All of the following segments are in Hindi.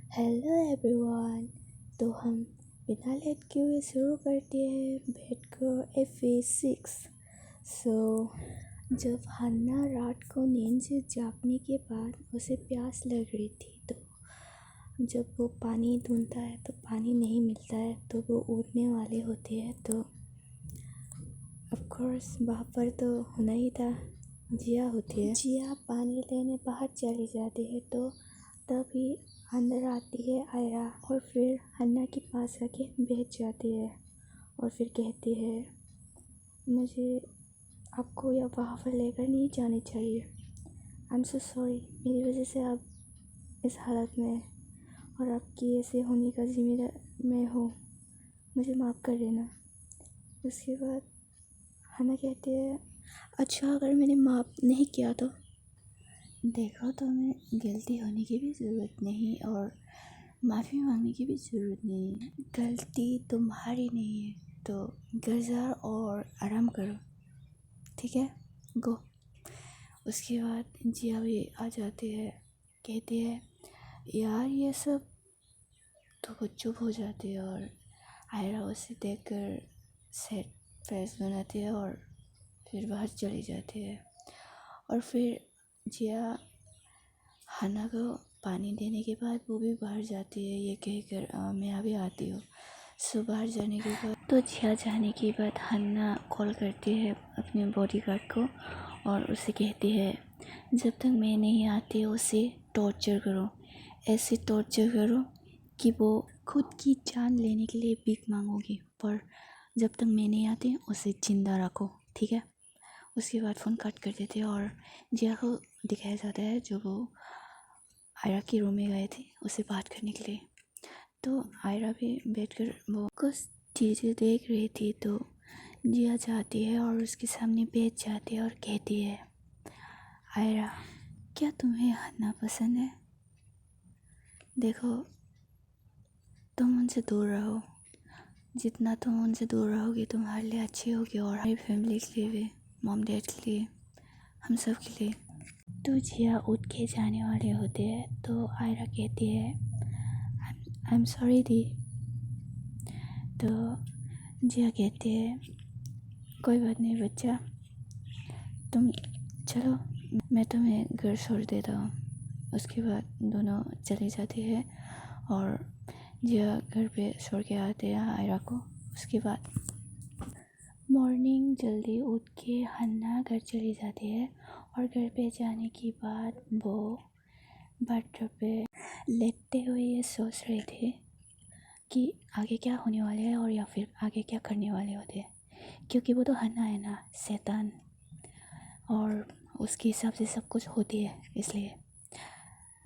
Hello everyone. तो हम बिना लेट किए हुए शुरू करते हैं बेड गर्ल एपिसोड 6। जब हन्ना रात को नींद से जागने के बाद उसे प्यास लग रही थी, तो जब वो पानी ढूंढता है तो पानी नहीं मिलता है, तो वो उड़ने वाले होते हैं। तो ऑफ कोर्स वहाँ पर तो होना ही था, जिया होती है। जिया पानी लेने बाहर चली जाती है, तो तभी अंदर आती है आयरा और फिर हन्ना के पास आके बैठ जाती है और फिर कहती है, मुझे आपको या वहाँ पर लेकर नहीं जानी चाहिए। आई एम सो सॉरी, मेरी वजह से आप इस हालत में हैं और आपकी ऐसे होने का जिम्मेदार मैं हूँ, मुझे माफ़ कर देना। उसके बाद हन्ना कहती है, अच्छा अगर मैंने माफ़ नहीं किया तो? देखो, तुम्हें गिल्टी होने की भी ज़रूरत नहीं और माफ़ी मांगने की भी ज़रूरत नहीं है। गलती तुम्हारी नहीं है, तो घर जाओ और आराम करो, ठीक है? गो। उसके बाद जिया भी आ जाती है, कहती है, यार ये सब, तो वो चुप हो जाती है और आयरा उसे देखकर सेट फेस बनाती है और फिर बाहर चली जाती है। और फिर जिया हन्ना को पानी देने के बाद वो भी बाहर जाती है, ये कहकर मैं अभी आती हूँ। सो बाहर जाने के बाद तो जिया जाने के बाद हन्ना कॉल करती है अपने बॉडीगार्ड को और उसे कहती है, जब तक मैं नहीं आती उसे टॉर्चर करो, ऐसे टॉर्चर करो कि वो खुद की जान लेने के लिए भीख मांगोगी, पर जब तक मैं नहीं आती उसे जिंदा रखो, ठीक है? उसके बाद फ़ोन कट कर देते हैं और जिया को दिखाया जाता है जो वो आयरा के रूम में गए थे उसे बात करने के लिए। तो आयरा भी बैठकर वो कुछ चीज़ें देख रही थी, तो जिया जाती है और उसके सामने बैठ जाती है और कहती है, आयरा, क्या तुम्हें हन्ना पसंद है? देखो, तुम उनसे दूर रहो, जितना तुम उनसे दूर रहोगे तुम्हारे लिए अच्छी होगी और हमारी फैमिली के लिए भी, मॉम डैड के लिए, हम सब के लिए। तो जिया उठ के जाने वाले होते हैं, तो आयरा कहती है, आई एम सॉरी दी। तो जिया कहती है, कोई बात नहीं बच्चा, तुम चलो, मैं तुम्हें घर छोड़ देता हूँ। उसके बाद दोनों चली जाती है और जिया घर पे छोड़ के आते हैं आयरा को। उसके बाद मॉर्निंग जल्दी उठ के हन्ना घर चली जाती है और घर पे जाने के बाद वो बेड पे लेटते हुए ये सोच रहे थे कि आगे क्या होने वाले है और या फिर आगे क्या करने वाले होते हैं, क्योंकि वो तो हन्ना है ना, शैतान, और उसके हिसाब से सब कुछ होती है। इसलिए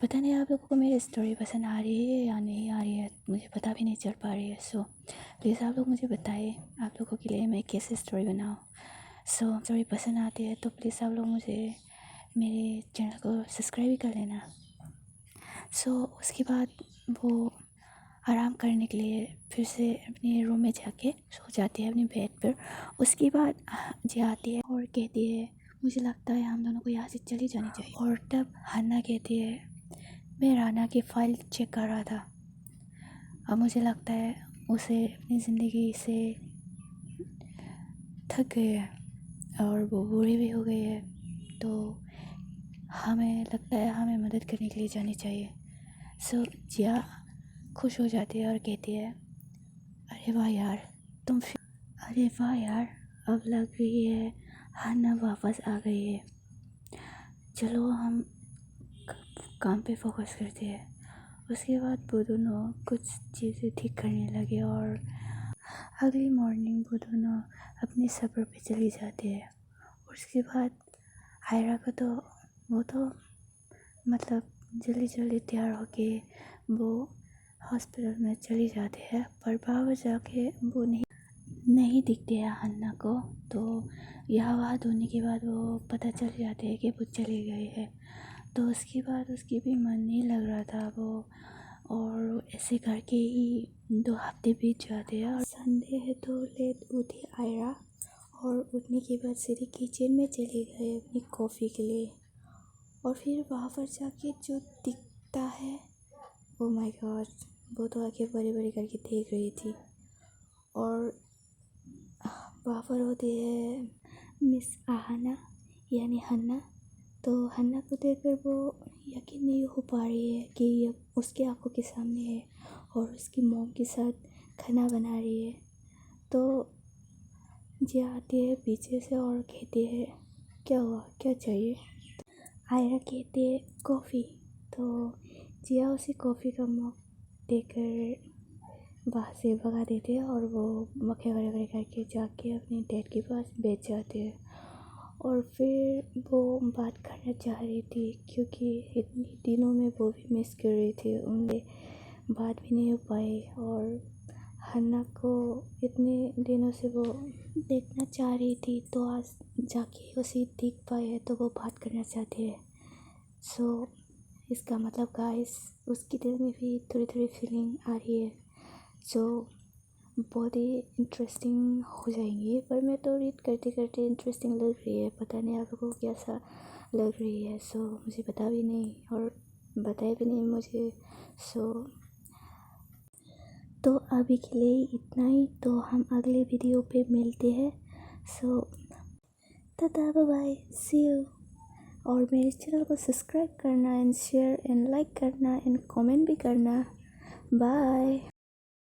पता नहीं आप लोगों को मेरी स्टोरी पसंद आ रही है या नहीं आ रही है, मुझे पता भी नहीं चल पा रही है। सो प्लीज़ आप लोग मुझे बताइए आप लोगों के लिए मैं कैसे स्टोरी बनाऊँ। सो स्टोरी पसंद आती है तो प्लीज़ आप लोग मुझे मेरे चैनल को सब्सक्राइब भी कर लेना। सो उसके बाद वो आराम करने के लिए फिर से अपने रूम में जाके सो जाती है अपने बेड पर। उसके बाद जाती है और कहती है, मुझे लगता है हम दोनों को यहाँ से चली जानी चाहिए। और तब हन्ना कहती है, मैं राना की फ़ाइल चेक कर रहा था, अब मुझे लगता है उसे अपनी ज़िंदगी से थक गई है और वो बूढ़ी भी हो गई है, तो हमें लगता है हमें मदद करने के लिए जानी चाहिए। सो जिया खुश हो जाती है और कहती है, अरे वाह यार, अरे वाह यार, अब लग रही है हन्ना वापस आ गई है, चलो हम काम पे फोकस करते हैं। उसके बाद वो दोनों कुछ चीज़ें ठीक करने लगे और अगली मॉर्निंग वो दोनों अपने सफ़र पे चली जाती है। उसके बाद आयरा को तो वो तो मतलब जल्दी जल्दी तैयार होके वो हॉस्पिटल में चली जाती है, पर बाहर जाके वो नहीं दिखते हैं हन्ना को। तो यहाँ वहाँ ढूंढने के बाद वो पता चल जाते है कि वो चली गई है। तो उसके बाद उसकी भी मन नहीं लग रहा था वो, और ऐसे करके ही 2 हफ्ते बीत जाते हैं। और संडे है तो लेट उठी आयरा और उठने के बाद सीधे किचन में चली गई अपनी कॉफ़ी के लिए। और फिर वहाँ पर जाके जो दिखता है ओ माय गॉड, वो तो आंखें बड़ी बड़ी करके देख रही थी। और वहाँ पर होती है मिस आहाना यानी हन्ना। तो हन्ना को देखकर वो यकीन नहीं हो पा रही है कि ये उसकी आंखों के सामने है और उसकी मॉम के साथ खाना बना रही है। तो जिया आती है पीछे से और कहती है, क्या हुआ, क्या चाहिए? आयरा कहती है कॉफ़ी। तो जिया उसे कॉफ़ी का मग देकर वहाँ से भगा देते हैं और वो मक्खे बड़े बड़े करके जाके अपने डैड के पास बैठ जाते हैं। और फिर वो बात करना चाह रही थी क्योंकि इतने दिनों में वो भी मिस कर रही थी, उनसे बात भी नहीं हो पाई। और हन्ना को इतने दिनों से वो देखना चाह रही थी, तो आज जाके उसे देख पाए है तो वो बात करना चाहती है। सो इसका मतलब गाइस उसकी दिल में भी थोड़ी थोड़ी फीलिंग आ रही है, जो बहुत ही इंटरेस्टिंग हो जाएंगी। पर मैं तो रीड करते करते इंटरेस्टिंग लग रही है, पता नहीं आप लोगों को कैसा लग रही है। सो मुझे बता भी नहीं और बताए भी नहीं मुझे। सो तो अभी के लिए इतना ही, तो हम अगले वीडियो पे मिलते हैं। So tata, bye bye, see you. और मेरे चैनल को सब्सक्राइब करना एंड शेयर एंड लाइक करना एंड कमेंट भी करना। बाय।